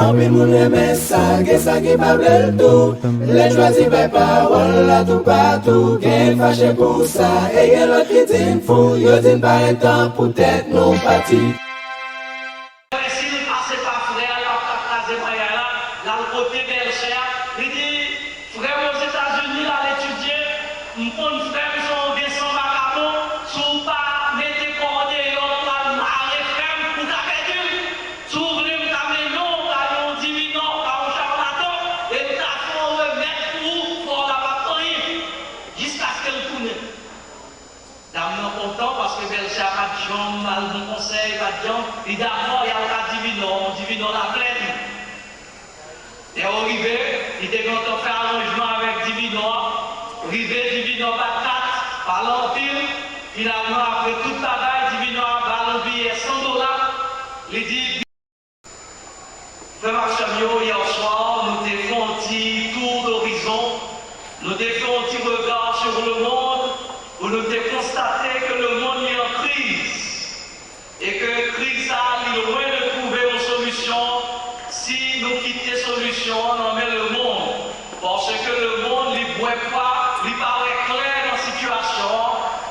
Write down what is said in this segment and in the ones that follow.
Envie moun reme sa, gen sa ki pa ble tout. Les choisi par parole là tout partout. Gen fâché pour ça, et gen l'autre qui din fou. Yo din pas un temps pour tête non parti. Et d'abord, il y a un divino la plaine. Et arrivé, il était content de faire un arrangement avec divino. Arrivé, divino pas 4, par l'empile. Finalement, après toute la bataille, divino a le billet $100. Il dit, frère Marchamio, hier soir, nous avons fait un petit tour d'horizon. Nous avons fait un petit regard sur le monde où nous avons constaté que le monde est en crise. Et que crise a loin de trouver une solution si nous quittons solution dans le monde. Parce que le monde ne voit pas, il paraît clair dans la situation.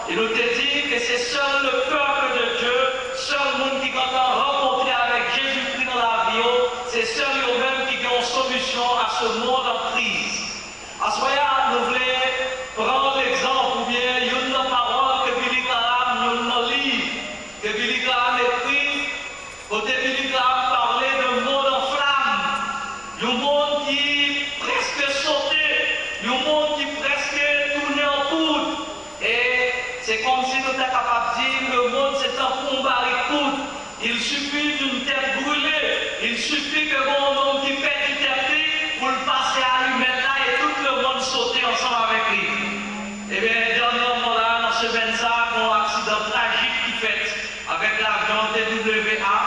Et nous te dit que c'est seul le peuple de Dieu, seul le monde qui entend rencontrer avec Jésus-Christ dans la vie, c'est seul eux-mêmes qui ont une solution à ce monde en crise. À ce moment-là, nous voulons prendre l'exemple ou bien une parole que Billy Graham nous livre, que Billy Graham écrit, côté Billy Graham parlait d'un monde en flammes, d'un monde qui presque sautait, d'un monde qui presque tournait en poudre. Et c'est comme si nous étions capables de dire le monde c'est un combat à coude. Il suffit d'une tête brûlée, il suffit que bon homme qui pète une tête pour le passer à lui-même là et tout le monde sauter ensemble avec lui. Et bien, dernièrement là, dans ce 25, un accident tragique qui fait avec l'avion TWA,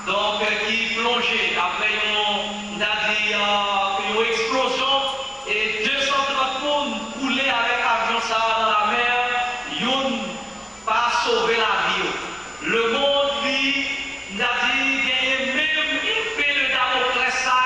donc qui plongeait après une explosion et 230 personnes coulaient avec l'avion ça dans la mer, ils pas sauvé la vie. Le monde, lui, n'a dit, il y a même une épée de Damoclès ça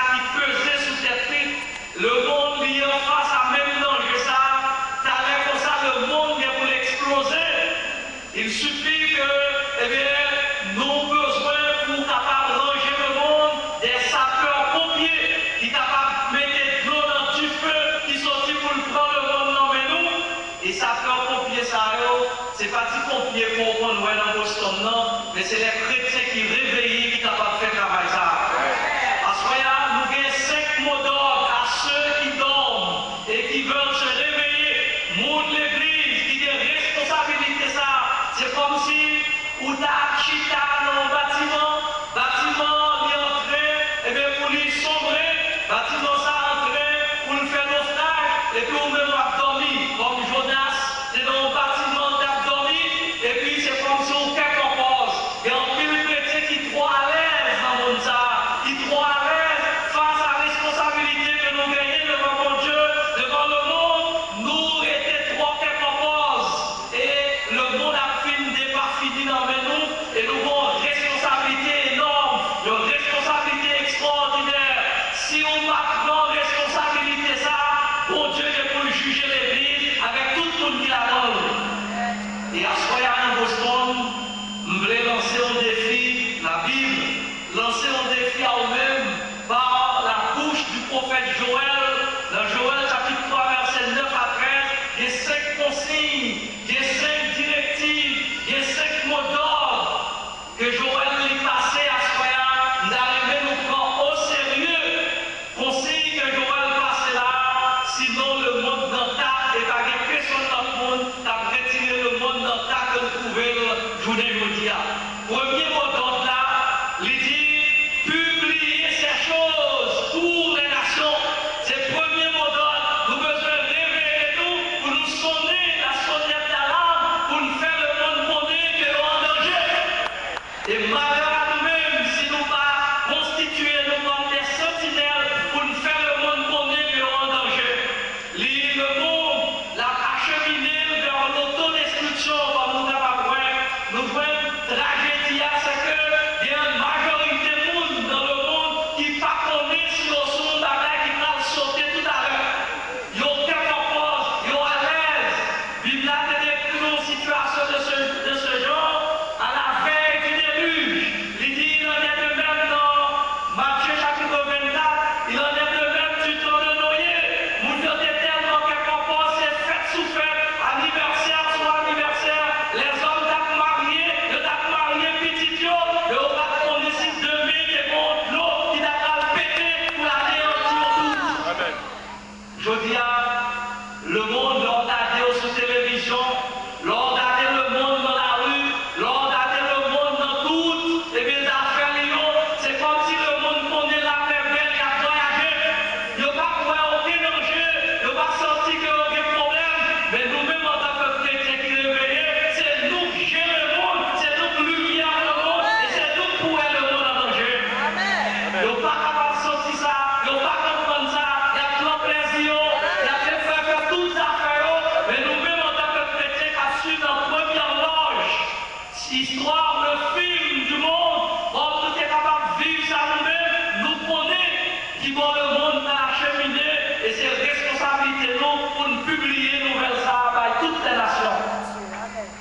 qui vont le monde dans la cheminée, et c'est responsabilité nous pour nous publier nouvelles ça par toutes les nations.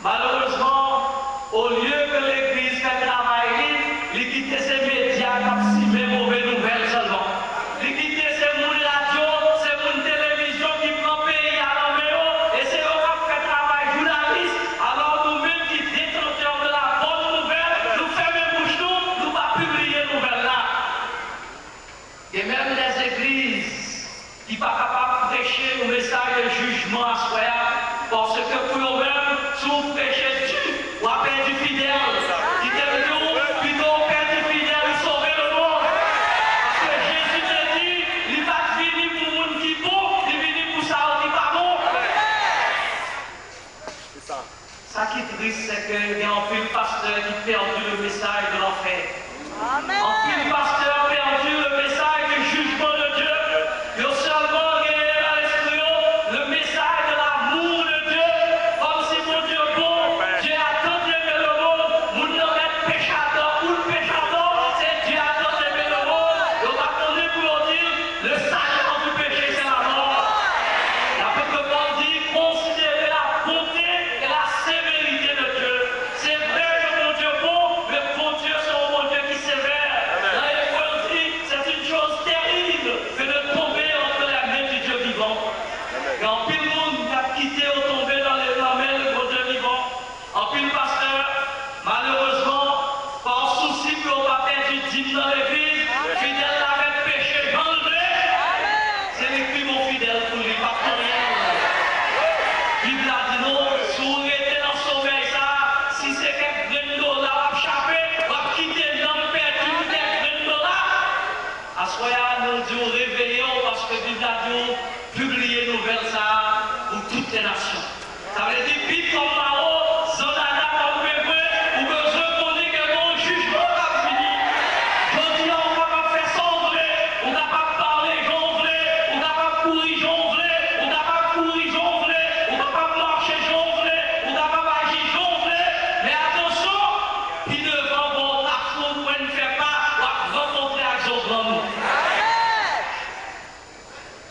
Malheureusement, au lieu que l'Église fait travailler, il quitte ses médias comme si mes mauvaises nouvelles seulement. Il quitte ses moules radio, ses moules télévision qui prend pays à l'envers, et c'est eux qui fait travail journaliste, alors nous-mêmes qui détenteurs de la bonne nouvelle, nous fermons bouche nous ne pas publier nouvelle là. Et même les églises qui ne sont pas capables de prêcher le message de jugement à soi, parce que pour eux-mêmes, si vous prêchez Dieu, vous avez perdu fidèle. Qui t'aime plutôt perdu fidèle, vous sauvez le monde. Parce que Jésus te dit, il va venir pour le monde qui est bon, il vient pour ça qui n'est pas bon. Ça qui est triste, c'est qu'il y a un peu de pasteur qui a perdu le message de l'enfer. Un peu de pasteur a perdu le message du jugement de Dieu. Il a seulement gagné dans l'esprit le message de l'amour de Dieu. Comme si mon Dieu bon, Dieu a tant aimé le monde, vous ne êtes péchateur ou le péchateur, c'est Dieu a tant aimé le monde. Et on va tourner pour dire, le salaire du péché, c'est la mort. L'apôtre Paul dit, considérez la bonté et la sévérité de Dieu. C'est vrai que mon Dieu bon, mais bon Dieu, c'est un bon Dieu qui sévère. Dans les Paul dit, c'est une chose terrible que de tomber entre les mains du Dieu vivant. Et en pile monde qui a quitté ou tombé dans les mains du bon Dieu vivant. En pile pasteur, malheureusement, par souci pour ne pas perdre du dîme dans l'église, fidèle avec péché, vendredi. C'est l'écrit mon fidèle pour lui, pas pour rien. Bible a dit non, si vous êtes dans le sommeil, ça, si c'est quelques $20 à échapper, on va quitter l'homme perdu quelques $. À ce moment-là, nous disons réveillons parce que Bible a dit publier nouvelle ça pour toutes les nations. Ça veut dire vite comme Mao, Zonana comme bébé, ou besoin qu'on ait que mon jugement va finir. Je dis on ne va pas faire sembler, on ne va pas parler jonfler, on ne va pas courir jonfler, on ne va pas courir jonfler, on ne va pas marcher jonfler, on ne va pas agir jonfler. Mais attention, qui devant bon afro, on ne fait pas, on va rencontrer avec son grand.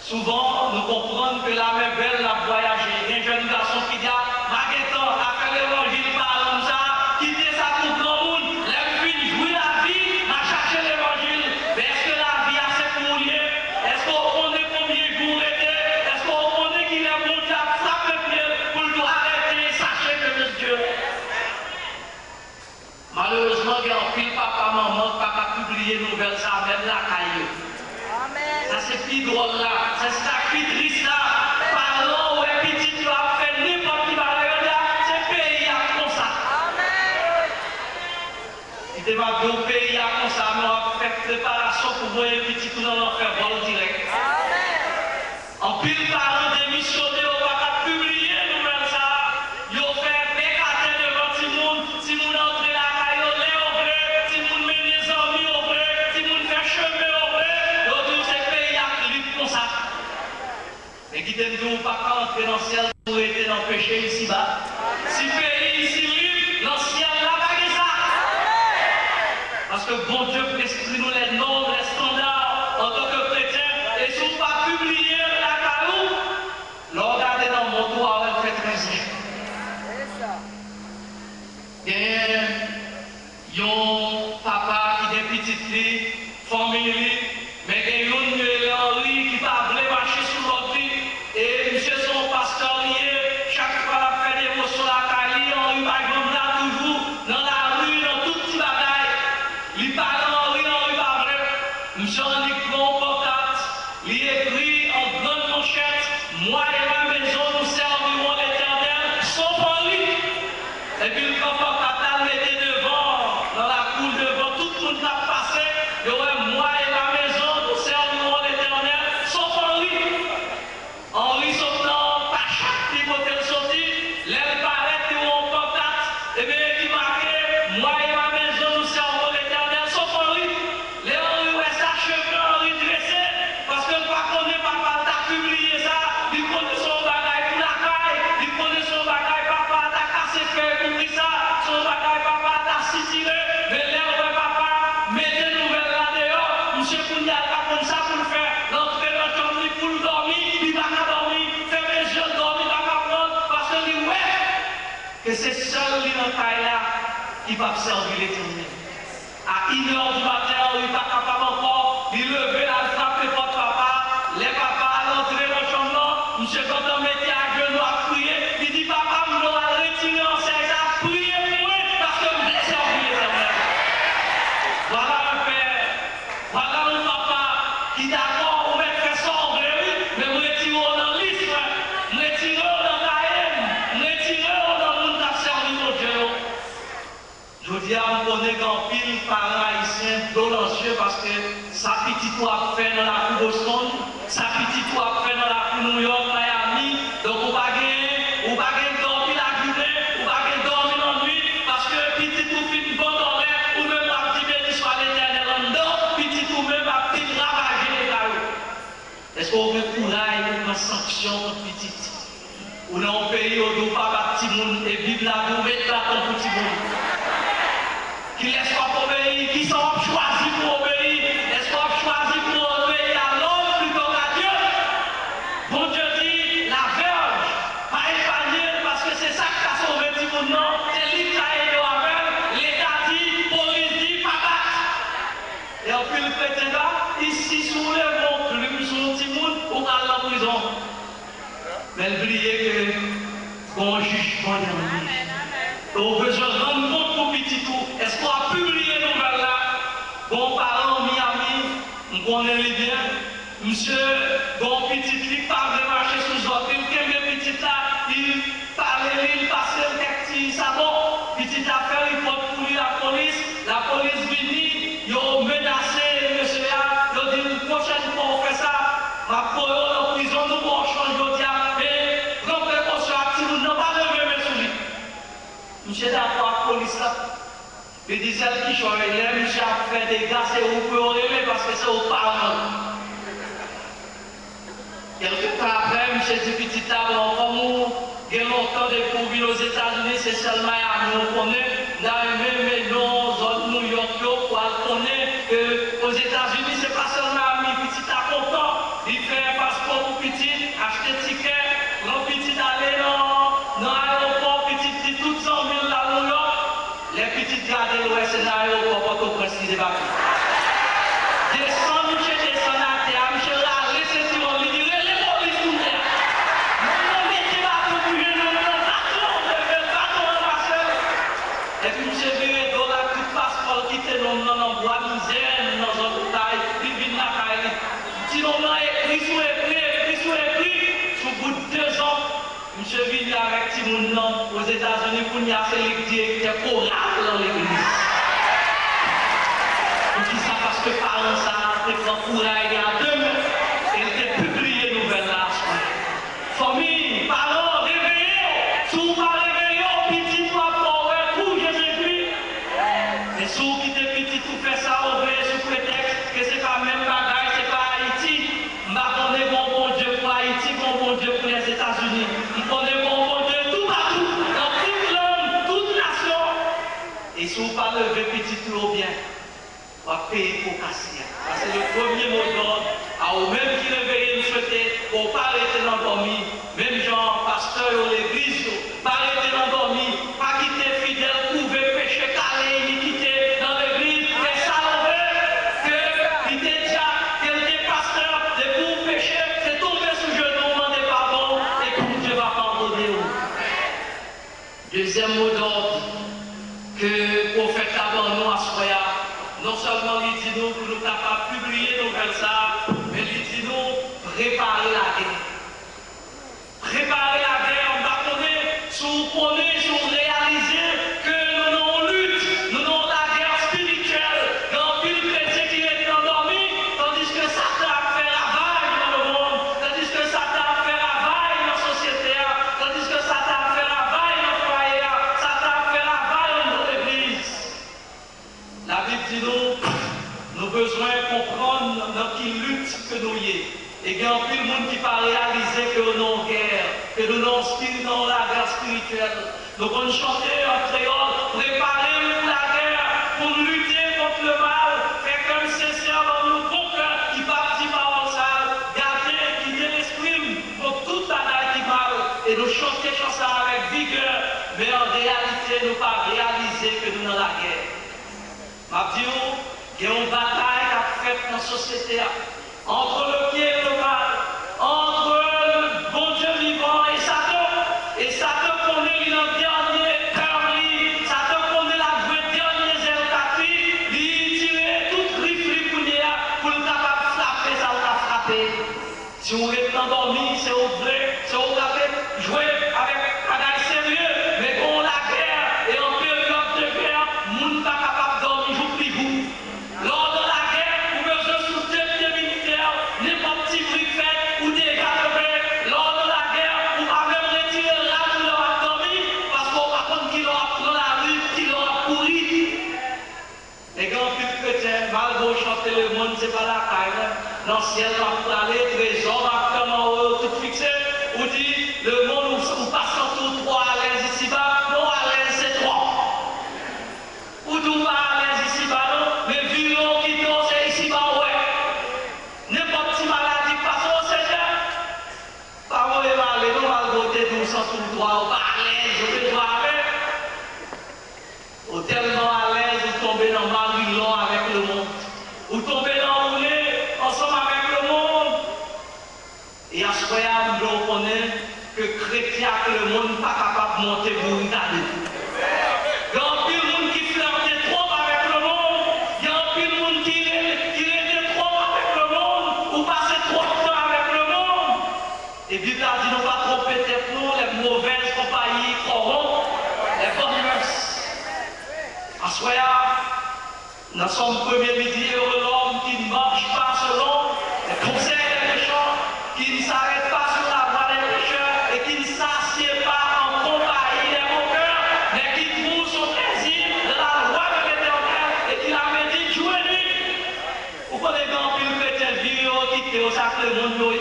Souvent, nous comprenons que la mère belle a voyagé. Il y a un jeune garçon qui dit, Maguetan, a fait l'évangile par comme ça, quitter ça pour grand monde, les filles jouer la vie, m'a cherché l'évangile. Mais est-ce que la vie a ses courriers? Est-ce qu'on connaît combien de jours était? Est-ce qu'on connaît qu'il est bon Dieu à frapper le pied pour le arrêter et sachez que c'est Dieu? Malheureusement, il y a un pile papa, maman, papa publier nouvelle ça, même la caillou. Ça c'est plus drôle là, c'est ça qui est triste là. Parlons ou est petit, tu as fait n'importe qui va regarder, c'est pays comme ça. Il te va dire pays comme ça, mais on va faire préparation pour voir un petit coup dans l'enfer, vol direct. En pile parents démissionner, on va pas publier nouvelle ça. Ils ont fait bécater devant tout le monde, si vous entrez là, ils ont l'air au vrai, si vous mettez les amis au vrai, si vous faites chemin au vrai. Mais qui t'aime dit pas entrer dans le ciel pour être dans le péché ici-bas. Si pays ici libre, dans le ciel là-bas, ça. Parce que bon Dieu prescrit nous les normes, les standards en tant que chrétiens. Et si vous ne pas publier la caillou, regardez dans mon toit, elle fait très bien. Il y a un papa qui est petite fille, famille, mais il y a une Henri qui va marcher sur l'autre vie. Et monsieur son pasteur lié, chaque fois la fait des mots sur la caille, Henri va là toujours, dans la rue, dans tout petit bagaille. Il parle Henri va vrai. Monsieur Henri prend portable, il écrit en grande manchette, moi et ma maison nous servirons l'Éternel, sauf Henri. Et puis le prend portable, mettez devant, dans la cour devant, tout le monde l'a passé, et ouais, moi et ma maison nous servirons l'Éternel, sauf Henri. Henri sautant, pas chaque petit côté le sorti, l'aile paraît et on contact, et bien qui marquait, moi et ma maison nous servons l'Éternel, sauf Henri. Les Henri, ouais, ça cheveux, Henri dressé, parce que pas qu'on est papa, t'as publié ça, il connaît son bagaille pour la caille, il connaît son bagaille, papa, t'as cassé fait pour ça, son bagaille, papa, t'as si tiré, mais l'air, ouais, papa, mettez nouvelle là dehors, monsieur Kounia, comme ça pour le faire. L'entrée dans la chambre pour le dormir, il va pas dormir, faire les yeux dormir, il va pas prendre, parce que lui, ouais, que c'est seul lui dans le là qui va servir l'éternel. À 1h du matin, il n'est pas capable encore, il lever, il frappe votre papa, les papas à l'entrée dans la chambre, monsieur quand on mettait à genoux à prier, il dit papa, je dois retirer en serre, à prier pour lui, parce que je vais servir l'éternel. Voilà un père, voilà un papa qui d'accord, on va faire ça en vrai, mais vous retirez dans l'isme, vous retirez dans la haine, vous retirez dans le monde qui a servi mon Dieu. Je dis à mon connaît qu'en pile parents haïtiens dolancieux parce que sa petite toi fait dans la cour Boston, sa petite toi fait dans la cour New York, Miami, donc on va gagner dormir la journée, on va gagner dormir la nuit parce que petit tout fait une bonne horaire, ou même à petit béni soit l'éternel en dedans, petit tout même à petit ravager les cailloux. Est-ce qu'on veut courage pour une sanction contre petite? Ou dans un pays où on ne pas battre petit monde et vivre la vie, mettre la temps pour petit monde? Qui laisse pas obéir, qui sont choisis pour obéir, est-ce qu'on a choisi pour obéir à l'homme plutôt qu'à Dieu? Bon Dieu dit, la verge, pas épargner, parce que c'est ça qui a sauvé tout le monde, c'est lui qui a aidé à faire, l'État dit, police dit, pas battre. Et en plus le chrétien là, ici sous le monde, lui sur le petit monde, ou à la prison. Mais oubliez que bon jugement est en lui. On veut se rendre compte pour petit tout. Est-ce qu'on a publié une nouvelle là? Bon parent Miami, on connaît les bien. Monsieur, bon petit flic, pas de marcher sous autres. Il y petit là, il parle, il passe le petit savon. Petite affaire, il faut pour lui la police. La police vient, ils ont menacé monsieur là. Ils ont dit, une prochaine fois on fait ça. Ma pour en prison, nous allons changer de dia. Et prends précaution, si vous n'avez pas levé mes souliers. Monsieur d'accord avec la police là. Il dit celle qui choisit, monsieur a fait des gars, c'est où vous pouvez aimer parce que c'est au Parlement. Quelque temps après, monsieur dit petit là, bon, comme il y a longtemps depuis venir aux États-Unis, c'est seulement à nous connaître. Dans les mêmes dans zone New York, pour connaître qu'aux États-Unis, c'est pas seulement à mi petit à content. Il fait un passeport pour petit, acheter ticket, grand petit aller dans l'aéroport, petit dit tout 100 000 là New York. Les petites gardent l'ouest de l'aéroport pour qu'on presse les vacances. Descend, monsieur, descend à terre, monsieur là, laissez tout le monde, il dit, les polices tout là. Non, mettez pas tout pour lui, non, bâton, et puis monsieur Viré, dans la toute passeport, qui était dans le bois misère, dans un taille, il vient la caille. Si l'on a écrit, sous bout de 2 ans, monsieur Viré avec Timoun aux États-Unis, pour y avoir les directeurs oracles dans l'église. On dit ça parce que parents ça a pris grand courage il y a 2 mois. Et il était publié nouvelle là. Famille, parents, réveillez-vous. Si vous ne pas réveillez-vous, petit doit pour Jésus-Christ. Et si vous quittez petit tout faire ça, on veut sous prétexte que ce n'est pas même bagaille, ce n'est pas Haïti. Je connais bon Dieu pour Haïti, bon Dieu pour les États-Unis. Je connais bon Dieu tout partout, dans toute langue, toute nation. Et si vous ne pas lever petit tout bien, on va payer pour casser. Parce que le premier mot d'ordre, à vous-même qui réveillez, nous souhaitez, pour ne pas arrêter d'endormir, même gens, pasteurs ou l'église, pas arrêter d'endormir, pas quitter fidèle, trouver péché, caler, iniquité dans l'église, et ça on veut que il était déjà, qu'il était pasteur, et pour pécher, c'est tomber sous genou, demander pardon, et que Dieu va pardonner. Deuxième mot d'ordre, que le prophète avant nous a soya. Non seulement il dit nous pour nous capables de publier nos nouvelles ça, mais il dit nous préparer la guerre. Préparer la guerre, on va connaître, si réaliser que nous avons lutte, nous avons la guerre spirituelle, dans une chrétien qui est endormi, tandis que Satan a fait ravaille dans le monde, tandis que Satan a fait ravaille dans la société, tandis que Satan a fait ravaille dans le foyer, Satan a fait ravaille dans l'église. La Bible dit nous avons besoin de comprendre dans quelle lutte que nous y est. Et il y a plus de monde qui pas réaliser que nous avons guerre, que nous avons la guerre spirituelle. Nous allons chanter en créole, préparer pour la guerre, pour lutter contre le mal, faire comme sincère dans nos cœurs qui va nous pas réaliser que nous sommes dans la guerre. Je dis qu'il y a une bataille qui a fait dans la société entre le pied et le mal, entre le bon Dieu vivant et Satan. Et Satan connaît le dernier cœur, Satan connaît la vraie dernière zèle tapis, il tire toute rifle pour le capable de frapper, ça va frapper. Si vous êtes endormi, c'est au vrai, c'est au café, jouer avec un sérieux, mais pour la guerre et en période de guerre, vous n'êtes pas capable de dormir, j'oublie vous. Lors de la guerre, vous besoin de soutien militaire, n'importe qui brique fait ou des gars de paix. Lors de la guerre, vous pouvez même retirer là où l'on a dormi, parce qu'on va prendre qui l'on a pris la rue, qui l'on a couru. Les grands plus chrétiens, malgré chanter le monde, c'est pas la caille. Dans le ciel, on va aller, trésor, tout fixé, ou dit le monde où passe tout trois à l'aise ici-bas, non à l'aise c'est trois. Ou tout pas à l'aise ici-bas, non, mais vu l'eau qui tombe, c'est ici-bas, ouais. N'importe qui maladie passe au Seigneur. Pas où les malades, non, malgré tout, sans tout droit, pas à l'aise, je vais droit avec. Ou tellement à l'aise, vous tombez dans Marie-Long avec le monde. Vous tombez dans Roulé, ensemble avec le monde. Et à ce moment-là, nous devons connaître que chrétien, que le monde n'est pas capable de monter pour regarder. Il y a un peu de monde qui flirte trop avec le monde. Il y a un peu de monde qui est trop avec le monde. Ou passe trop de temps avec le monde. Et puis, Bible a dit, nous pas tromper tête nous, les mauvaises compagnies corrompent les bonnes mœurs. À ce moment-là, nous sommes premier midi, heureux l'homme qui ne marche pas selon les conseils des méchants, qui ne s'arrête pas sur la voie des pécheurs et qui ne s'assied pas en compagnie des moqueurs, mais qui trouve son plaisir de la loi de l'Éternel et qui la médite jour et nuit. Vous connaissez bien plus le chrétien vivre qui est au sacré monde.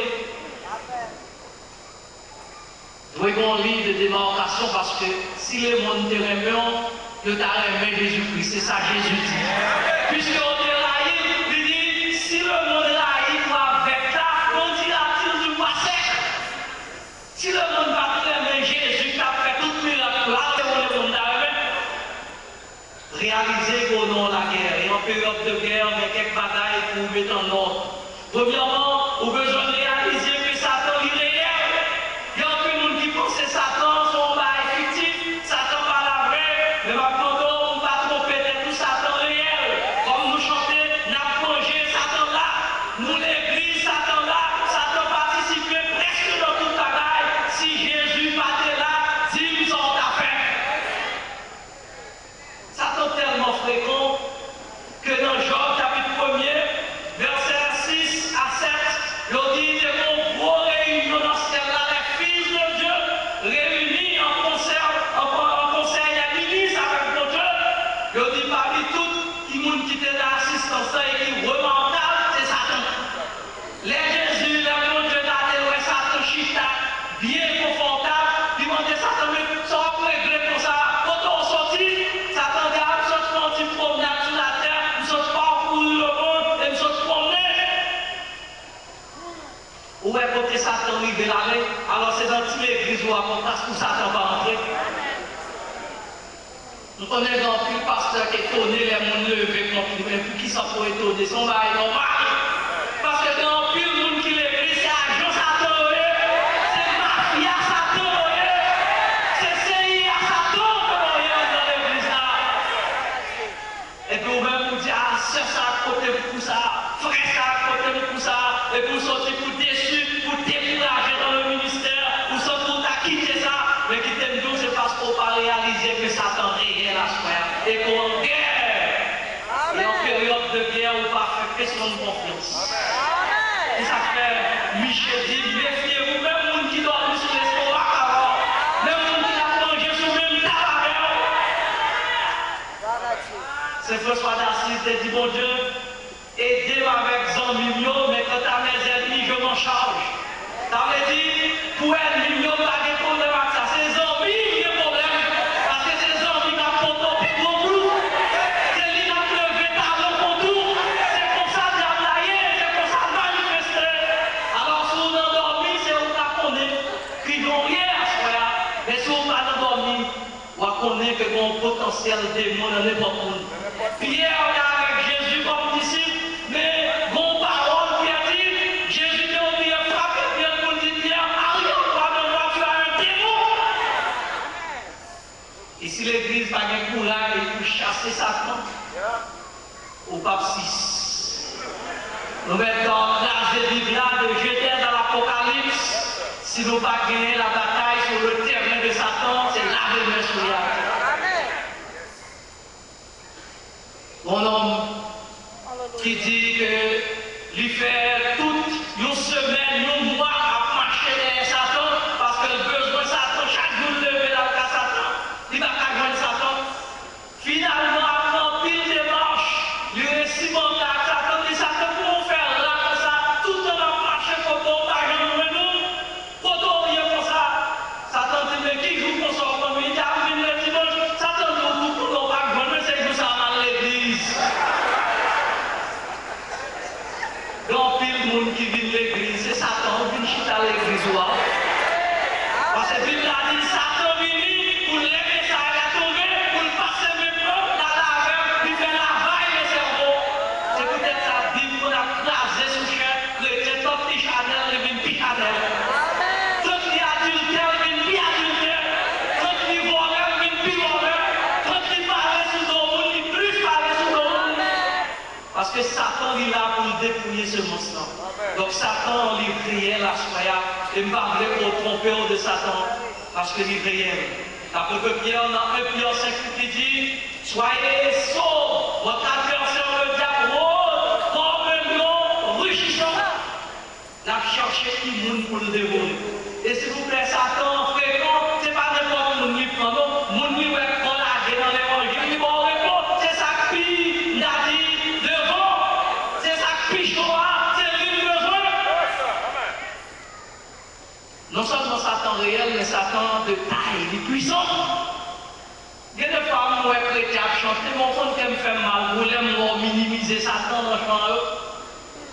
Vous avez une ligne de démarcation parce que si le monde te remet, le t'a remis Jésus-Christ, c'est ça Jésus dit. Puisque on est laïque, il dit, si le monde est laïque ou avec là, on dit la du bois sec. Si le monde va remettre Jésus qui a fait tout miracle, là, c'est le monde a remis. Réalisez qu'on a la guerre. Et en période de guerre, il y a quelques batailles pour mettre en ordre. Premièrement, on a besoin de réaliser que Satan est réel. Il y a un peu de monde qui pense que Satan sont pas effectifs, Satan pas la vraie, mais maintenant on ne va pas tromper de tout Satan réel. Comme nous chantons, nous avons plongé Satan là, nous l'église Satan là, Satan participait presque dans toute la bataille. Si Jésus battait là, dis-nous ce qu'on a fait. Satan tellement fréquent que dans Job chapitre 1er, verset 6 à 7, il dit des mots gros réunions dans ce là, les fils de Dieu réunis en conseil à l'église avec mon Dieu. Il dit parmi tout qui monde qui était dans l'assistance et qui remarquable, c'est Satan. Les Jésus, les mon Dieu, ouais, Satan chita, bien confortable, il m'a dit Satan, mais ça va régler pour ça. Quand on sortit, Satan dit, ah, nous sommes partis promenade sur la terre, nous sommes parcouru le monde et nous sommes promenés. Où est côté Satan arrivé là, alors c'est dans toute l'église où on passe pour Satan va entrer. Nous connaissons un plus pasteur qui est étonné, les gens levés, mais pour qui ça peut étonner, son bail normal. Parce que dans un plus de monde qui l'église, c'est agent Satan, c'est mafia Satan, c'est CIA Satan que l'on est dans l'église là. Et puis vous même vous dites, ah, c'est ça à côté pour ça, frère ça à côté pour ça, et vous sortez pour déçu, pour décourager dans le ministère, vous sortez pour quitter ça, mais quitter nous, c'est parce qu'on va réaliser que Satan réel à soi, et qu'on guerre. Et en période de guerre, on va faire question de confiance. Et ça fait, Michel dit, méfiez-vous, même les gens qui dorment sur l'estomac avant, même les gens qui ont mangé sur le même tabac. C'est François d'Assise qui dit, bon Dieu, aidez-moi avec Zambimio, mais quand à mes ennemis, je m'en charge. Ça veut dire, pour ennemis, pas de problème avec ça. C'est zombies qui ont problème. Parce que c'est zombies qui ont pour tout. C'est lui qui a levé talon pour tout. C'est pour ça que j'ai c'est pour ça que manifesté. Alors, si vous endormi, c'est où qu'on est. Qui n'ont rien à ce moment-là. Mais si vous pas endormi, vous connaît que mon potentiel démon dans n'importe où. Pierre est avec Jésus comme disciple, mais mon parole qui a dit, Jésus t'a oublié frapper Pierre pour dire Pierre, arrive-toi de moi, tu as un démon. Et si l'église n'a pas de courage pour chasser Satan, au pape 6, nous mettons la Bible de jeter dans l'Apocalypse. Si nous pas gagné la bataille sur le terrain de Satan, c'est l'avenir sur Amen. Mon homme qui dit que lui fait toute une semaine, un mois à marcher derrière Satan, parce que le besoin de Satan, chaque jour lever la place Satan, il va pas joindre Satan. Finalement, après pile de marche, il réussit mon cas, Satan dit Satan, pour faire là comme ça, tout le temps marcher pour ton argent. Satan dit, mais qui joue pour son comme il a vu le dimanche? Satan dit, pour nous pas gagner, c'est que ça à l'église. Grand pile monde qui vient de l'église, c'est Satan qui vient chiter à l'église. Parce que la Bible a dit, Satan vient pour lever ça, il a tombé, pour le passer même pas, dans la veille, il fait la vaille le cerveau. C'est peut-être ça, Bible qu'on a placé sous chien, chrétien, top petit Chanel, il vient petit Chanel. Parce que Satan est là pour dépouiller ce monstre. Donc Satan est réel à soi. Et je ne vais pas vous tromper de Satan. Parce que est réel. D'après que Pierre, dans 1 Pierre 5 qui dit, soyez sauvres, votre adversaire le diable rôde comme un lion rugissant. La chercher qui monde pour le dévorer. Et s'il vous plaît, Satan fréquent, ce n'est pas n'importe qui prend, non. Mon qui est collagé dans l'évangile, il va répondre, c'est ça qui n'a dit devant, c'est ça qui choix, c'est lui le besoin. Non seulement Satan réel, mais Satan de taille, il est puissant. Il y a des femmes où les chrétiens chantent, mon compte qui me fait mal, vous voulez minimiser Satan dans le champ.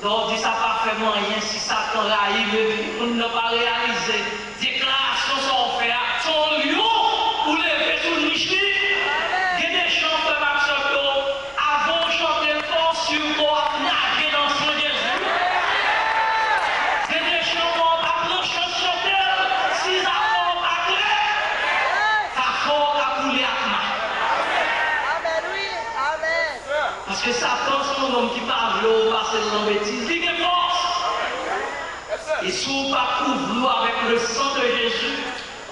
Donc, dit ça pas vraiment rien si Satan là, il n'a pas réalisé. Déclaration sont faites, son lion pour lever sous le niche. Il y a des chants de Maxoto, avant chanter fort sur moi, nager dans son Jésus. Il y a des chants pour apprendre chanter, si ça faut pas clair, ça faut à couler à main. Amen, oui, amen. Parce que Satan, c'est un homme qui parle au passé de l'embêtise, il est force. Et si on ne pas couvrir avec le sang de Jésus,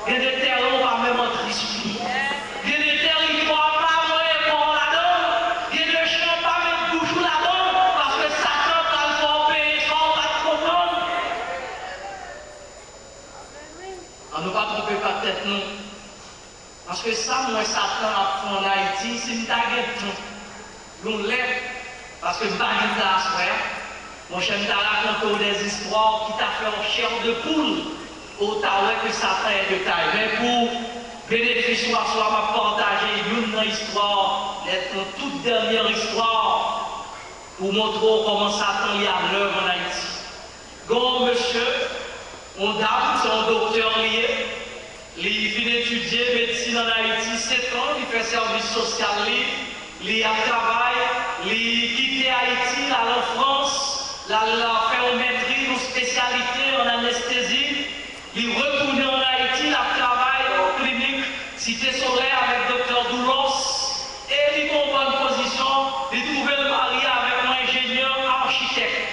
il y a des terres où on va même entrer sur lui. Il y a des territoires pas vrai pour là-dedans. Il y a des champs pas mettre bouchou là-dedans. Parce que Satan va le faire payer sans on va te comprendre. On ne va pas tromper pas tête, non. Parce que ça, moi, Satan a fait en Haïti, c'est une taguette. L'on l'est. Parce que je ne vais pas dire ça, frère. Mon cher, je raconte des histoires qui t'a fait en chair de poule. Au talent que Satan est de taille. Mais pour bénéfice soit m'a partagé une histoire, notre toute dernière histoire, pour montrer comment Satan y a l'œuvre en Haïti. Grand monsieur, on dame, c'est un docteur lié. Il vient étudier médecine en Haïti 7 ans, il fait service social, il a travaillé, il quitte Haïti, il allé en France. Là, il a fait une maîtrise, une spécialité en anesthésie. Il retourne en Haïti, il a travaillé en clinique Cité Solaire avec Dr Doulos. Et il comprend une position, il trouvait le mari avec un ingénieur architecte.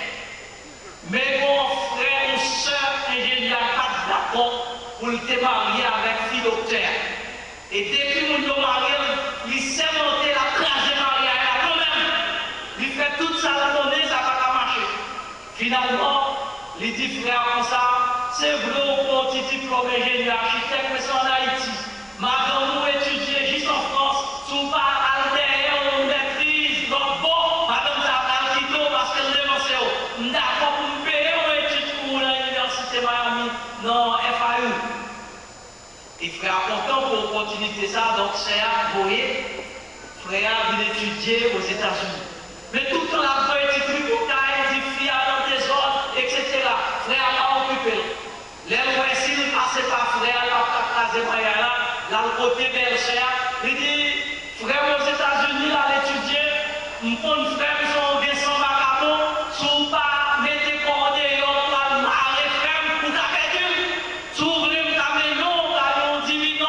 Mais mon frère ou soeur ingénieur pas d'accord pour le marier avec fille docteur. Et depuis mon marié, il s'est monté la classe de mariage quand-même. Il fait toute sa journée, ça va pas marcher. Finalement, il dit frère comme ça, c'est vrai au petit diplôme ingénieur architecte, mais c'est en Haïti. Madame, nous étudions juste en France, sous pas à derrière, on maîtrise, donc bon, madame, ça va quitter parce qu'elle est lancée. D'accord, pour me payer une étude pour l'université Miami, non, FAU. Et frère, content pour l'opportunité ça, donc c'est à voyer, frère, vient étudier aux États-Unis. Mais tout le temps, la voie est étudiée pour caille, dit fille, dans des ordres, etc. Frère, a occupé. Les lois, s'il ne passait pas, frère, là, là, le côté berger, il dit, frère aux États-Unis, là, l'étudier, mon frère, son Vincent Macabo, sous pas, mettez coordonnées, on va marrer, frère, pour ta perdu. Sous le camélion, on divine, on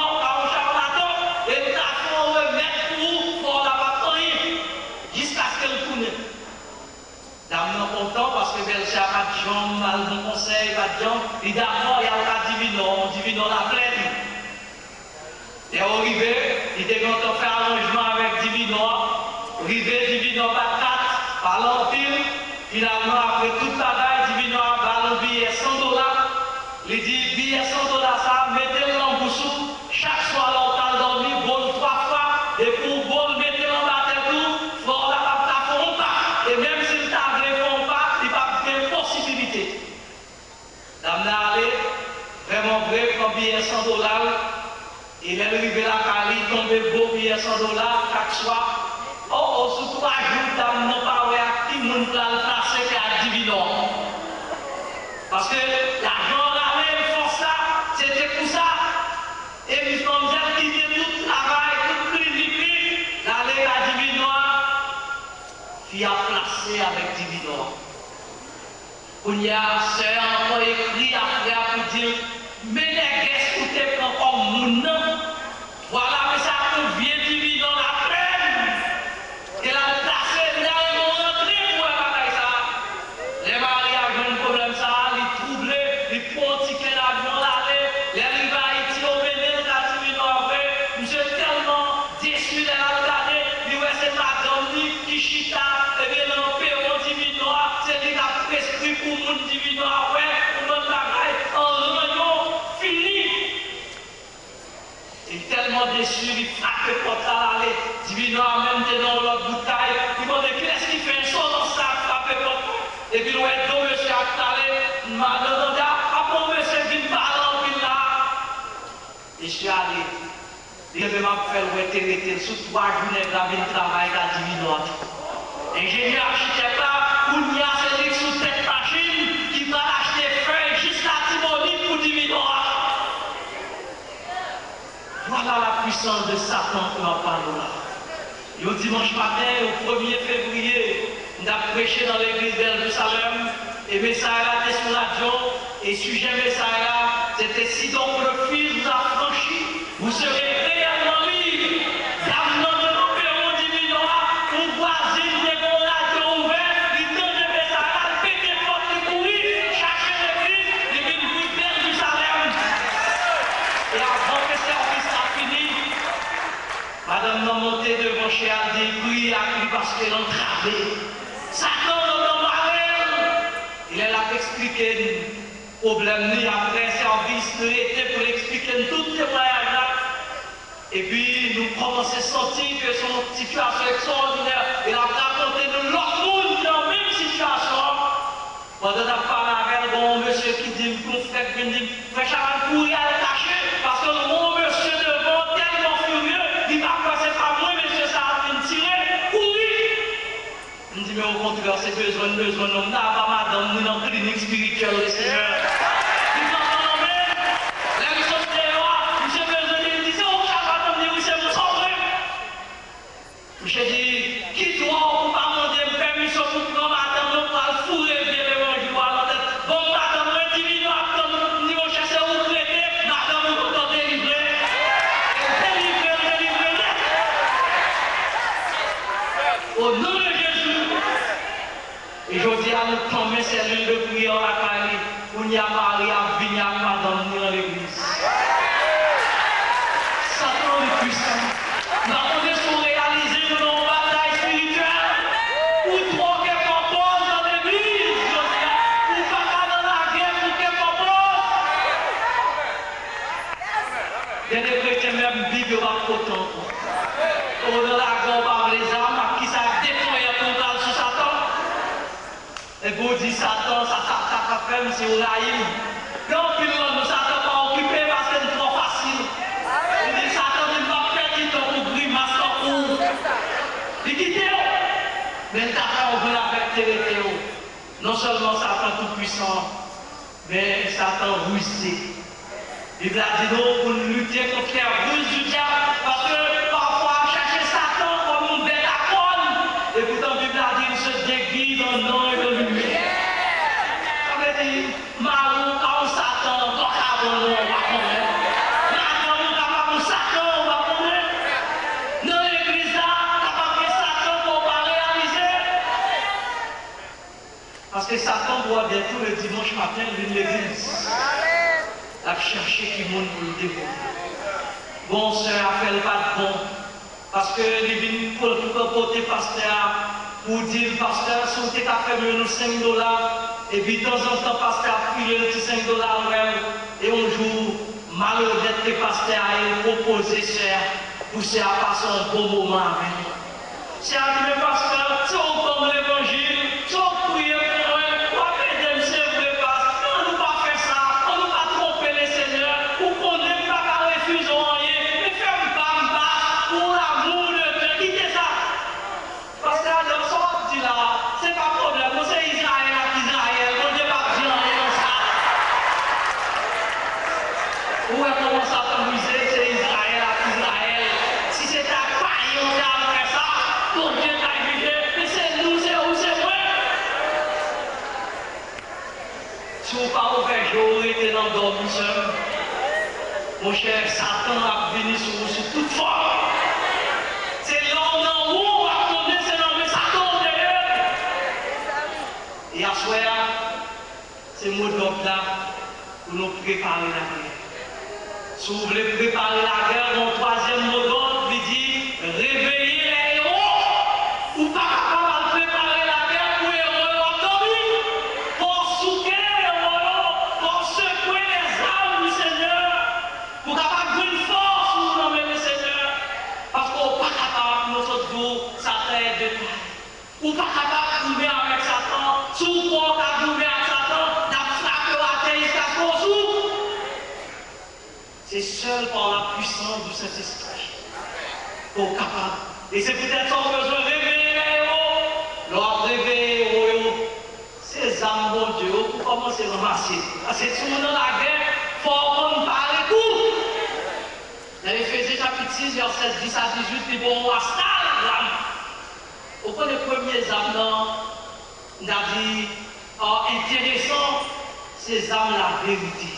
charlatan, et t'as fait remettre pour la bataille, jusqu'à ce qu'elle tourne. Dame content parce que Belcha pas de jambe, mal bon conseil, pas de jambe, il d'accord, il y a un divino la plaine. Et arrivé, il était content de faire arrangement avec divino, arrivé divino pas 4, par l'empile, finalement après toute la bagaille, divino a ballon billet $100. Il dit billet $100 ça, mettez-le en boussou, chaque soir l'on dormi, bon 3 fois, et pour bon mettez-le en bas tout, fort la pape font pas, et même si le table ne font pas, il n'y a pas de possibilité. Dame allé, vraiment vrai, prend billet $100, il est arrivé la Cali, tombé beau billet $100 chaque soir. Oh, sous 3 jours, dame n'a pas à qui moun plan le placer à divino. Parce que l'argent c'était pour ça. Et nous sommes déjà quitté tout le travail, tout le clinique, d'aller à Divinois, qui a placé avec Divinois. Il y a c'est encore écrit après pour dire, mais les guests pour te prendre comme mon nom, voilà, mais ça peut bien Divinois la peine. Et la placé là, ils vont rentrer pour faire ça. Les mariages ont un problème, ça, ils troublent, ils font un ticket d'avion là. Les rivalités au Bénin, la Divino après, je suis tellement déçu de la regarder, il y a cette madame qui chita, et bien dans le Pérou Divino, c'est lui qui a prescrit pour mon Divino après, pour notre bagaille, en réunion, fini. Il est tellement déçu, il frappe le portail, allez, Divino a même dans l'autre bouteille, il m'a dit, qu'est-ce qu'il fait un son dans ça, frappe le portail. Et puis, il y a deux monsieur à parler, madame, après, monsieur vient parler. Et je suis allé, il m'a fait le sous 3 journées de la travail à Divino. Ingénieur architecte là, il y a celui sous cette machine qui va acheter feuilles jusqu'à Timoni pour Divino. Voilà la puissance de Satan que nous parlons là. Et au dimanche matin, au 1er février, nous avons prêché dans l'église de Jérusalem. Et Messaïla était sur la radio, et sujet Messaïla, c'était si donc le Fils vous a franchi, vous serez réellement libre. D'avenant de nos pérons divinois, on voisine des bons radios ouverts, il donne de Messaïla, il fait des portes, il courir, chercher l'église, il vient du but de Jérusalem. Et avant que le service a fini, madame m'a monté devant chez elle, dit oui, à lui parce qu'elle entravait. Satan dans le marais. Il est là pour expliquer le problème, après service, nous était pour expliquer toutes les voyages. Et puis, nous commençons à sentir que son situation extraordinaire, il a raconté de l'autre monde dans la même situation. Pendant qu'on parle avec un monsieur qui dit, mon frère qui dit, frère Chaval, courir à l'attacher, parce que mon monsieur devant, tellement furieux, il m'a pas c'est pas moi, monsieur, ça a été tiré, courir. Il me dit, mais au contraire, c'est besoin, on n'a pas madame, nous dans la clinique spirituelle, le Seigneur. Il m'a dit, la mission de Théoa, monsieur besoin, il dit, c'est au Chaval, il dit, oui, c'est mon sang, monsieur dit, qui doit, on va demander permission pour que madame, on va le fourrer, bien l'évangile, bon, madame, le divin, madame, niveau chercher où traiter, madame, on va délivrer. Délivrer. Au nom de Jésus. Et je dis à nous tomber cellule de prière à la Cali, où il y a Marie à venir à madame dans l'église. Satan est puissant. Nous avons sur réaliser nos batailles spirituelles. Ou trop qu'elle propose dans l'église. Ou pas dans la guerre pour qu'elle propose. Il y a des chrétiens même Bible va pourtant. Au dans la guerre par les armes, qui ça déploie total sur Satan. Et vous dites Satan, ça fait, c'est au laïm. Donc, nous Satan pas occupé parce que c'est trop facile. Il dit Satan, il va faire du temps pour grimace ou. Il dit Théo. Mais t'as fait on veut avec Théo. Non seulement Satan tout puissant, mais Satan rusé. Il a dit non pour lutter contre les ruses du diable parce que dit, Marou, quand Satan, donc avant nous, on va connaître. Maintenant, nous capable de Satan, on va connaître. Dans l'église là, capable de Satan pour pas réaliser. Parce que Satan doit bien tout le dimanche matin venir l'église. À chercher qui monde pour le dévorer. Bon, sœur, a fait le pas de bon. Parce que les vignes pour côté pasteur, pour dire pasteur, si vous avez fait nous $5, et puis de temps en temps, pasteur a pris le petit $5, et un jour, malhonnête, le pasteur a proposé, sœur, pour ça passer un bon moment avec nous. C'est à dire, pasteur, si on tombe l'évangile, si on prie pour eux, on va aider, c'est vrai, pasteur, on ne peut pas faire ça, on ne peut pas tromper les seigneurs, pour qu'on n'ait pas qu'à refuser rien, mais faire un bamba pour l'amour de Dieu, quittez ça. Parce que là, on dit là, c'est pas problème, c'est Israël avec Israël, on ne peut pas dire rien comme ça. Où est comment ça t'amuser, c'est Israël avec Israël. Si c'est un païen, on a fait ça, pour Dieu t'a jugé, mais c'est nous, c'est où, c'est moi. Si vous pas ouvert jour, et dans le dormi seul, mon cher, Satan a venu sur vous sous toute forme. C'est l'homme dans où on va tourner, c'est l'homme de Satan derrière. Et à soir, c'est le mot d'ordre là pour nous préparer la guerre. Si vous voulez préparer la guerre, mon troisième mot d'ordre, il dit réveiller les héros. Ou pas capable de préparer la guerre pour les héros endormis, pour souquer les héros, pour secouer les armes du Seigneur, pour capable de une force pour nommer le Seigneur. Parce qu'on n'est pas capable, nous autres jours, Satan est de taille. Ou pas capable de jouer avec Satan, sous quoi on a joué avec Satan, n'a frappé la terre jusqu'à ce qu'on souffre. C'est seul par la puissance du Saint-Esprit qu'on est capable. Et c'est peut-être ça qu'on a besoin de réveiller les héros. Leur réveiller les héros, ces âmes, mon Dieu, pour commencer à ramasser. Parce que si on est dans la guerre, il faut qu'on parle tout. Dans Éphésiens chapitre 6, verset 10 à 18, il dit bon, on va l'âme. Au point des premiers âmes, on a dit intéressant, ces âmes, la vérité.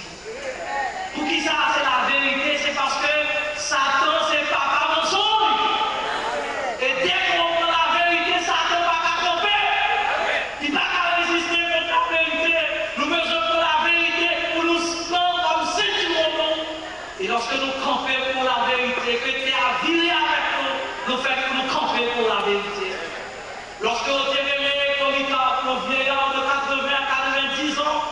Pour qui ça, c'est la vérité, c'est parce que Satan, c'est papa mensonge. Et dès qu'on prend la vérité, Satan ne va pas camper. Il ne va pas résister contre la vérité. Nous besoin de la vérité pour nous prendre comme sentiments. Et lorsque nous campons pour la vérité, que Dieu a viré avec nous, nous faisons nous camper pour la vérité. Lorsque nous témoignons comme un vieillard de 80 à 90 ans,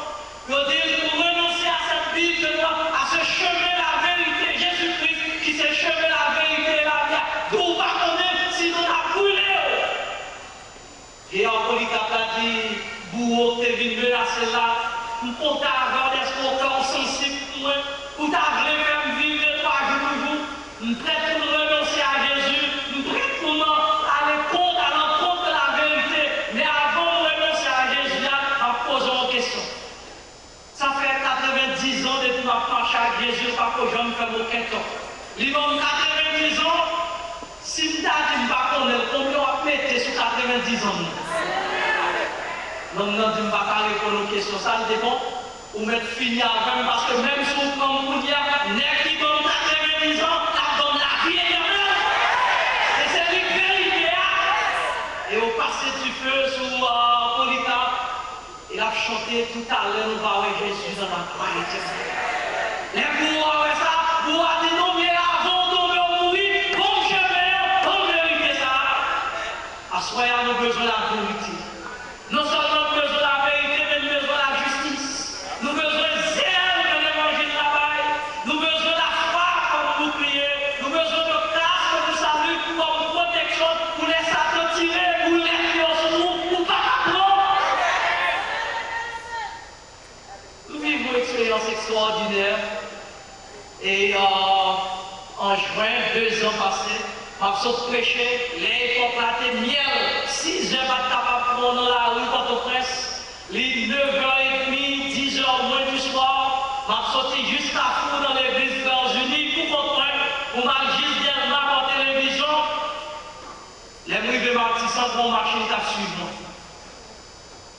nous disons pour renoncer à cette vie de moi, à ce chemin la vérité, Jésus-Christ qui s'est chemin la vérité et la vie, d'où pas connaître si nous a brûlé. Et en Polycarpe a dit, bourreau, t'es venu menacer là, pour t'avoir des corps sensibles pour t'avoir faire vivre 3 jours toujours, nous prêt pour renoncer à Jésus, nous prêt pour aller contre, à l'encontre de la vérité, mais avant de renoncer à Jésus, en posant une question. Ça fait 90 ans depuis ma marche avec Jésus, pas que je ne fais aucun temps. Il va 90 ans, si je ne dis pas combien on va mettre sur 90 ans. Non, non, je ne vais pas répondre aux questions, ça dépend. Ou mettre fini avant, parce que même si on prend pour dire, n'est qui donne 90 ans, ça donne la vie éternelle. Et c'est une vérité. Et au passé du feu sur Polycarpe, il a chanté tout à l'heure, nous va avec Jésus dans la croix éternelle. Les bourreaux avec ça, vous avez dit non, mais avant de mourir, bon chemin, bonne vérité ça. À ce moment-là, nous avons besoin de la vérité. Non seulement nous avons besoin de la vérité, mais nous avons besoin de la justice. Nous avons besoin de zèle de l'évangile de la Bible. Nous avons besoin de la foi comme bouclier. Nous avons besoin de grâce comme nous salut, comme protection pour les Satan tirer, pour les tuer sur nous, pour pas apprendre. Nous vivons une expérience extraordinaire. Et en juin, 2 ans passés, je prêchais, les époques miel, 6 heures pas capable de prendre dans la rue Port-au-Prince, les 9h30, 10h moins du soir, je sorti jusqu'à fou dans l'église États-Unis pour comprendre, pour m'a juste dernièrement en télévision, les bruits de Martissant pour marcher à suivre.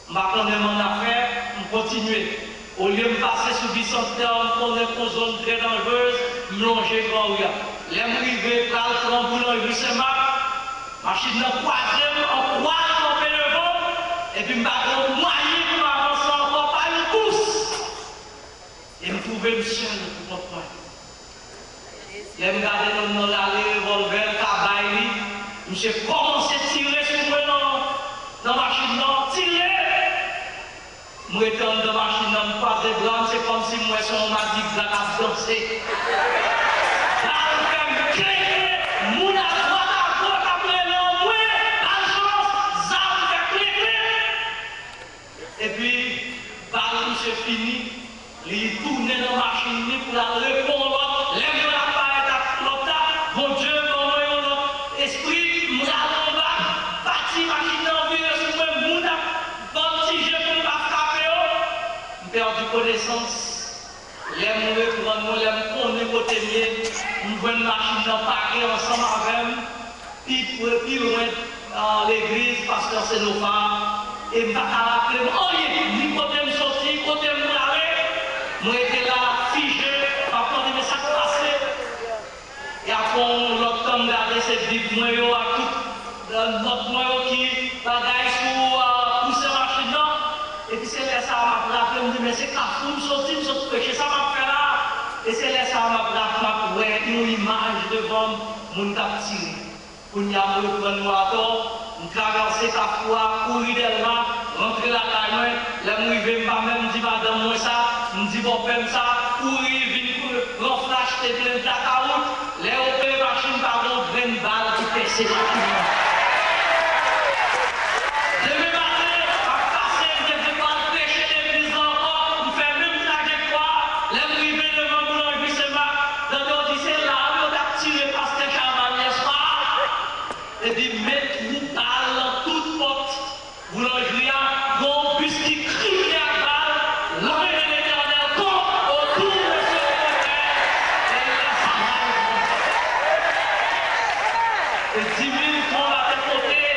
Je ne vais pas prendre mon affaire, continuer. Au lieu de passer sur bicentenaire, on est une zone très dangereuse, me longer dans le les arrivés, pral, prendre boulangerie Saint-Marc, machine de troisième, en croise, en fait le vent, et puis je vais moyen pour avancer encore par une course. Et me trouver seul pour mon point. Je me garder dans l'allée, revolver, tabac, je commence à tirer sur moi dans la machine, tirer. Je suis dans la machine, je me passe des blancs, c'est comme si moi, on m'a dit que je danser. Et puis, par c'est fini, il tourne dans la machine pour la répondre, lève la paille à l'autre, mon Dieu, mon esprit, mon bas, parti machine dans le vieux, sur moi, mon bon si je ne peux pas frapper, je perds connaissance. L'aime reprendre, l'aime connaître côté mieux, nous voyons une machine dans le paquet ensemble avec nous, puis loin dans l'église, parce que c'est nos femmes. Et je ne vais pas rappeler, ni côté me sortir, côté me aller. Moi, j'étais là, figé, par contre, mais ça passé. Et après, l'autre temps, regarder cette vie, moi, à tout, notre moi qui bagaille pour pousser la machine. Et puis, c'est là, ça m'a rappelé, je me dis, mais c'est cafou, je me péché, ça m'a fait là. Et c'est là, ça m'a rappelé, une image devant mon tiré. Pour nous prendre nous à tort. Traverser ta foi, courir d'elle-même, rentrer la caille, la mouille, pas même dit madame moi ça, me dit bon père ça, courir, venir pour flash, t'es plein de la caroute, les opérer machine par contre, 20 balles qui percent la cuillère. Demain matin, à passer, je vais pas prêcher l'église encore, on fait même trajectoire, les mouille devant boulangerie Saint-Marc, dans l'Odyssée là, on a tiré pasteur Chaman, n'est-ce pas? Et puis mettre toute porte, boulangerie, gros bus qui crie à balle, l'armée de l'éternel tombe autour de ce terre et laisse à balle. Et 10 000 tombent à tes côtés,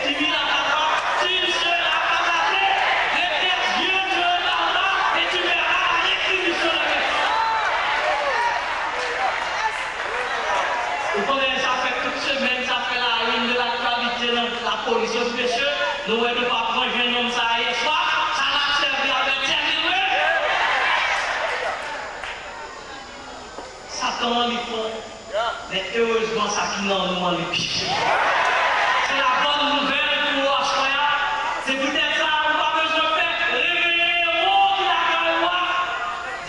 10 000 à ta part, 10 000 à ta côté, les yeux de là et tu verras l'écrit sur le mec. Vous connaissez, ça fait toute semaine, ça fait la une de l'actualité dans la police, monsieur. Nous ne pouvons pas prendre un homme ça hier soir, ça l'a servi avec terminé. Satan les font, mais heureusement ça qui n'en nous les pieds. C'est la bonne nouvelle pour nous, c'est peut-être ça, on n'a pas besoin de faire réveiller le monde qui l'a fait voir.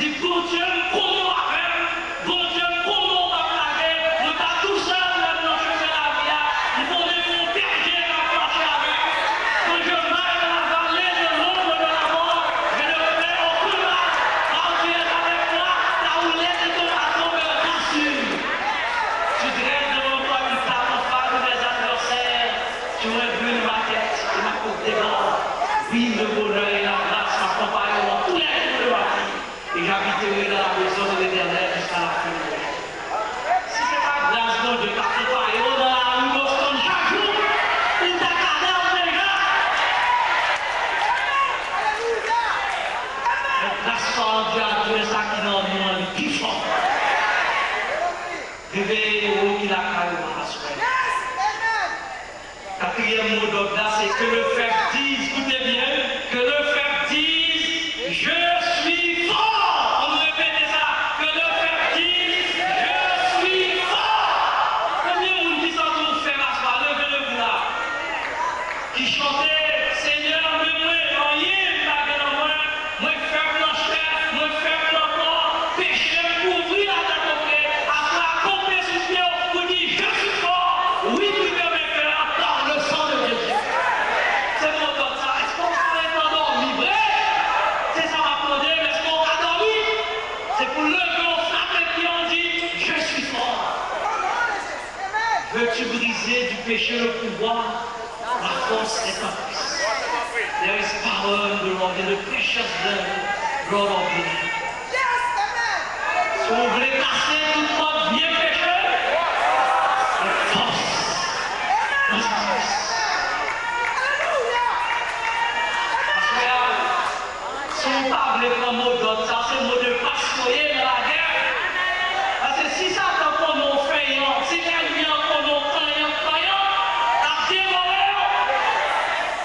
Dis bon Dieu, comment on va faire? Bon Dieu, comment on va faire? Nous pas tout seul dans le chemin de la vie, nous connaissons mon berger à marcher avec. Quand je marche dans la vallée de l'ombre de la mort, je ne fais aucun mal. Quand tu es avec moi, ta roulette et ton bâton me rassurent. Tu dresses devant toi une table en face de mes adversaires. Tu revues ma tête et ma coupe des bords. Vive le bonheur et la grâce m'accompagnent dans tous les jours de ma vie. Et j'habiterai dans la maison de l'Éternel jusqu'à la fin de vie. Si ce n'est pas grâce de t'accompagner dans la rue Boston chaque jour, pour ta carrière déjà. Grâce à Dieu, à Dieu, ça qui n'en demande le plus fort. Réveillez-vous qui l'a carré dans la soirée. Quatrième mot d'ordre, c'est que le frère dise, écoutez bien, que le frère dise, je suis fort. On répète ça, que le frère dise, je suis fort. Combien de monde dit ça pour faire la soirée, levez-le là. Qui chantait, Seigneur, moi, rien, pas de moi, faible en chair, moi, faible en corps, péché, ouvrir la tête au pied, après accomplir sur pied, pour dire, je suis fort. Oui, tu peux me faire par le sang de Jésus. C'est mon temps, ça. Est-ce qu'on va endormi, vrai? C'est ça m'a demandé, mais est-ce qu'on va dormir? C'est pour lever au frappe et puis on dit, je suis fort. Veux-tu briser du péché le pouvoir? La force est en Christ. There is power in the Lord, in the precious blood of the Lamb. Si vous voulez casser toute votre vie péché, la force dans sa Christ. Parce que si on pas voulu prendre mot d'ordre, ça c'est mot de passoyer dans la guerre. Parce que si ça t'en prend nos faillants, si l'ennemi en prend nos croyants, t'as démolé.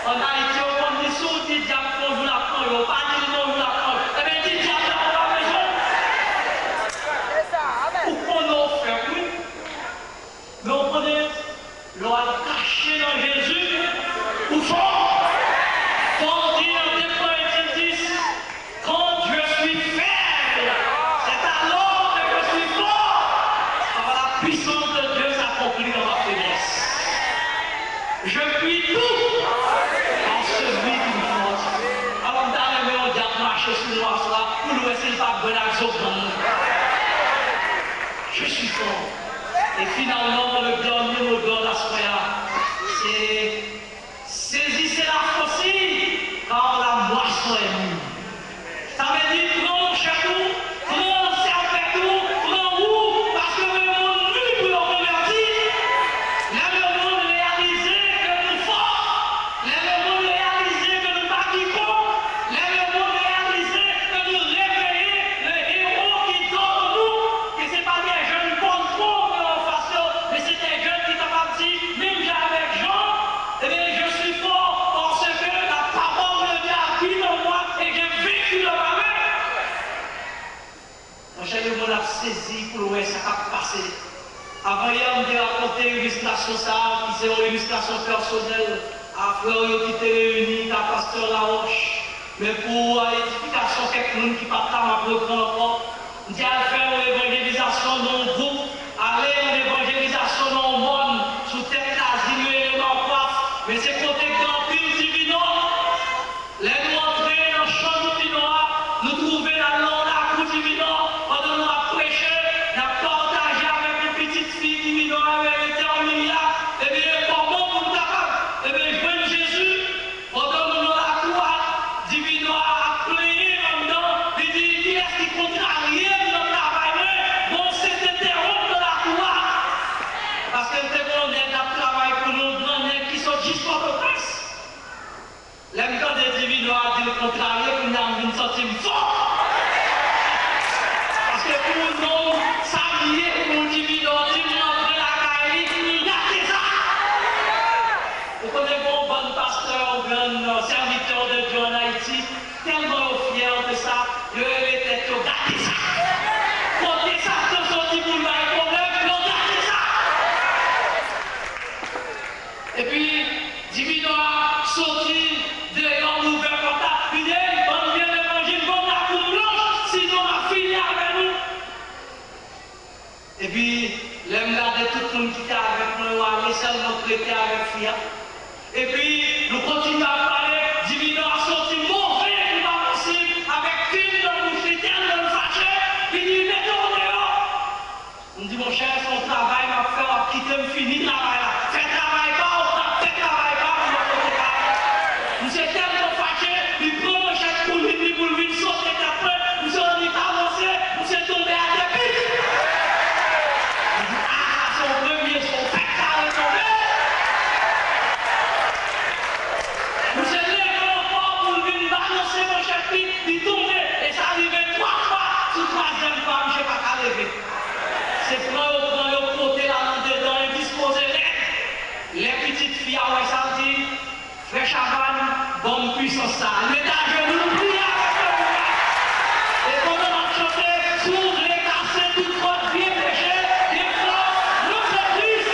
En Haïti, on prend des sous, des diables, on joue la prend, on pas dit non, on joue la prend. Eh bien, des diables, on va maison. Pour prendre nos frères, oui. Mais on prenait, l'on a caché dans Jésus, ou fort. Paul dit en 2 Corinthiens 10, quand je suis faible, c'est alors que je suis fort. Alors la puissance de Dieu s'accomplit dans ma faiblesse. Je puis tout en celui qui me force. Alors dans le on dit à marcher sur le noir là, pour nous essayer de pas bonne action dans nous. Je suis fort. Et finalement, le dernier mot d'ordre à ce moment-là, c'est saisissez la faucille, car la moisson est mûre. Ça veut dire prends château, prends serpent, prends roux, parce que le monde nu pour le convertir. Le monde réaliser que nous forts, le monde réaliser que nous bâtissons, le monde réaliser que nous réveillons le héros qui dort en nous, que ce n'est pas des jeunes bonnes trop, mais c'est des jeunes qui t'ont dit, même j'ai avec Jean, eh bien je suis fort parce que la parole de Dieu habite en moi et j'ai vécu dans ma main. Mon cher, le monde a saisi pour voir ça qui passé. Avant hier, on m'a raconté une illustration, ça, qui c'est une illustration personnelle, à frère qui était réuni, à pasteur Laroche. Mais pour l'édification, quelqu'un qui ne peut pas m'apprendre encore, on dit à faire une évangélisation dans le groupe, aller en évangélisation dans le monde, sous tête l'asile et le coiffe, mais c'est côté grand pile divino. Les nous entrer dans le champ divino, nous trouver la langue à coup divino, pendant nous à prêcher, nous à partager avec une petite fille divino, avec l'éternel, et bien, comment pour nous capable, et bien, joindre Jésus, pendant nous à la croix, divino à plaigner en dedans, il dit, qui est-ce qui contrarie dans le travail, bon, c'est interrompre dans la croix. Parce que le témoin d'un travail pour nous, qui sont juste pour le presse. L'aime quand des divins a dit le contraire, qu'on a une centime fort. Parce que pour nous, ça lié pour le divin, on dit rentrer la caille, il a fait ça. Vous connaissez bon bon pasteur, bon serviteur de Dieu en Haïti, tellement fier de ça, il était tout gâté ça. Côté ça, tout sorti pour le problème, il a gâté ça. Et puis, divin a sorti de l'ouvert contact, il dit, on vient de manger une bonne coupe blanche, sinon on a fini avec nous. Et puis, l'aime garder tout le monde qui était avec nous, aller seulement traiter avec Fia. Et puis, nous continuons à parler, divin a sorti mauvais, qui va possible, avec film dans le bouche, dans le fâché, il dit, mettons dehors. On dit, mon cher, son travail m'a fait quitter, me finir le travail là. Fais travail pas, fais travail pas, nous sommes tellement fâchés, il prend le chèque pour lui sauter après, nous sommes avancés, nous sommes tombés à des pics. Il dit, ah, son premier, son pectoraux est tombé. Nous sommes levés encore pour lui balancer mon chèque, il tombait, et ça arrivait 3 fois, sur 3e fois, je ne sais pas qu'à lever. C'est prendre au côté là dedans et disposer les petites filles à ça dit, frère Chaban, bonne puissance ça. Mettez à genoux, priez avec le et pendant qu'on chante, s'ouvre les cassés, tout votre vie péché, les forces, notre Christ.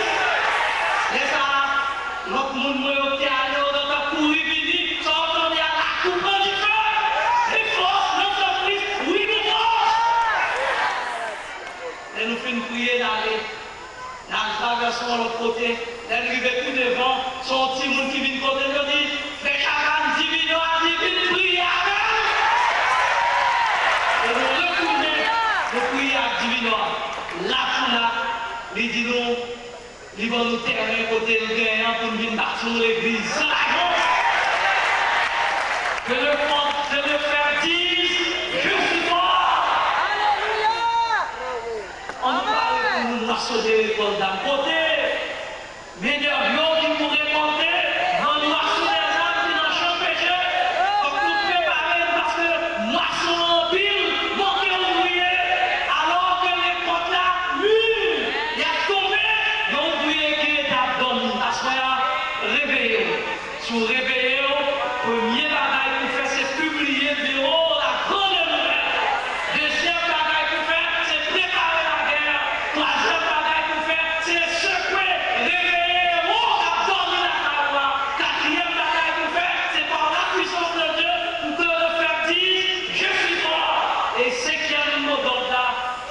Et ça, notre monde me dit à l'eau, dans ta courir, vini, ça entendait à la coupe du feu. Les forces, notre Christ, oui, nous force. Et nous finissons prier d'aller. Nous traversons l'autre côté, nous arrivons tout devant, son petit monde qui vient côté, nous dit, frère Chaban, divino a dit, viens prier avec. Et nous retournons, nous prions avec divino. Là, il dit nous, il va nous terminer côté nous gagnant pour nous venir bâtir l'église. C'est la grosse. Que le frère dise, je suis mort. On nous parle pour nous moissonner l'école d'un côté. Mais de l'eau qui pourrait monter, on nous moissonner les âmes qui n'ont pas péché. On nous prépare parce que moisson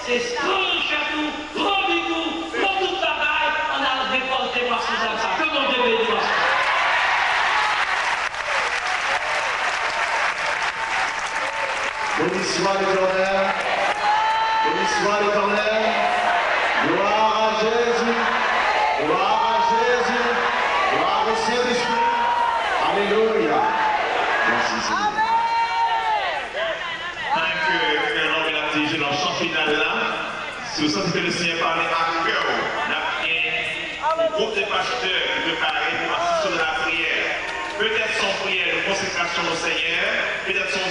c'est strange à tout, grand bigou, grand tout travail, on a déporté par ces ça. Que mon Dieu bénisse. Bénissement l'Éternel, bénissement l'Éternel, gloire à Jésus, gloire à Jésus, gloire au Saint-Esprit, alléluia. Merci Seigneur. Dans le chant final là, si vous sentez que le Seigneur parle à cœur, un groupe de pasteurs qui préparent pour assister à la prière. Peut-être son prière de consécration au Seigneur, peut-être son